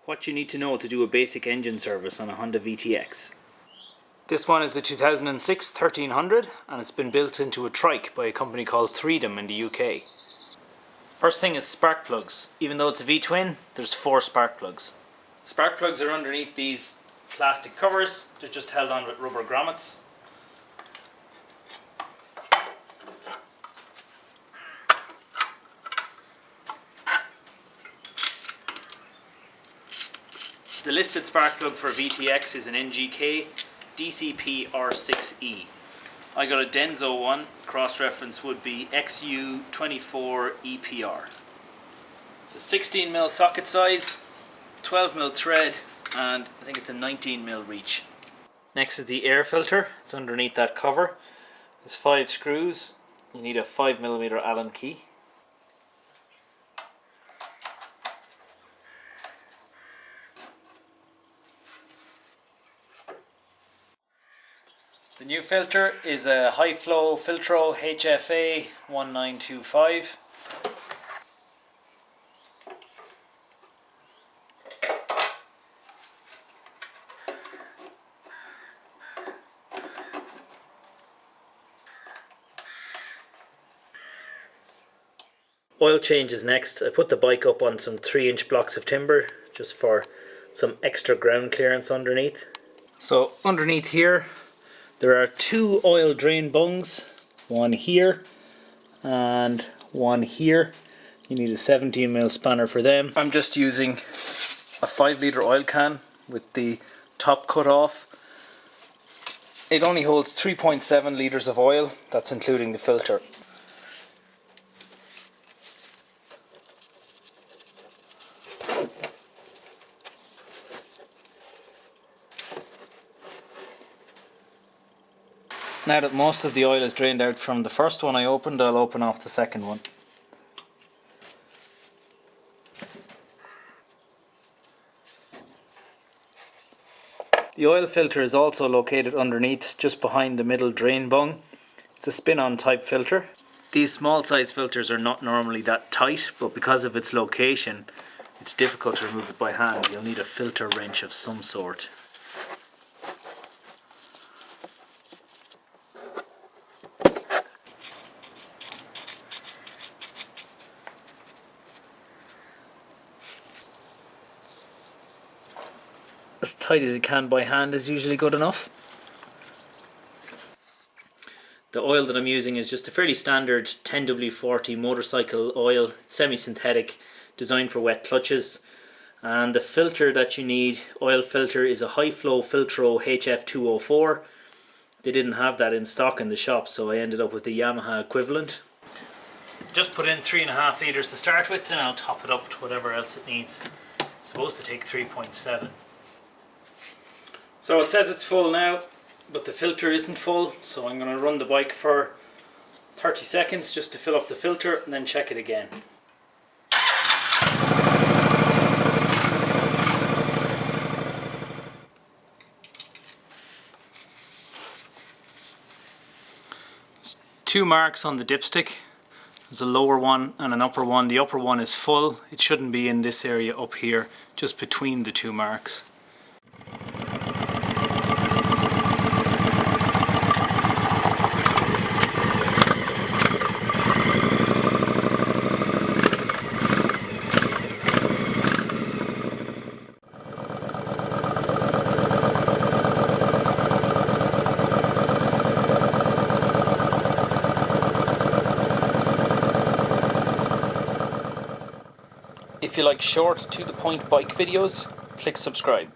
What you need to know to do a basic engine service on a Honda VTX. This one is a 2006 1300 and it's been built into a trike by a company called Freedom in the UK. First thing is spark plugs. Even though it's a V-twin, there's 4 spark plugs. Spark plugs are underneath these plastic covers. They're just held on with rubber grommets. The listed spark plug for VTX is an NGK DCP R6E. I got a Denso one, cross-reference would be XU24 EPR. It's a 16mm socket size, 12mm thread, and I think it's a 19mm reach. Next is the air filter. It's underneath that cover. There's 5 screws. You need a 5mm Allen key. The new filter is a high flow Filtro HFA 1925. Oil change is next. I put the bike up on some 3-inch blocks of timber just for some extra ground clearance underneath. So underneath here there are 2 oil drain bungs, one here and one here. You need a 17mm spanner for them. I'm just using a 5-litre oil can with the top cut off. It only holds 3.7 litres of oil, that's including the filter. Now that most of the oil is drained out from the first one I opened, I'll open off the second one. The oil filter is also located underneath, just behind the middle drain bung. It's a spin-on type filter. These small size filters are not normally that tight, but because of its location, it's difficult to remove it by hand. You'll need a filter wrench of some sort. As tight as you can by hand is usually good enough. The oil that I'm using is just a fairly standard 10W40 motorcycle oil. It's semi-synthetic, designed for wet clutches. And the filter that you need, oil filter, is a high flow Filtro HF204. They didn't have that in stock in the shop, so I ended up with the Yamaha equivalent. Just put in 3.5 litres to start with, and I'll top it up to whatever else it needs. It's supposed to take 3.7. So it says it's full now, but the filter isn't full, so I'm going to run the bike for 30 seconds just to fill up the filter and then check it again. There's 2 marks on the dipstick. There's a lower one and an upper one. The upper one is full. It shouldn't be in this area up here, just between the 2 marks. If you like short, to the point bike videos, click subscribe.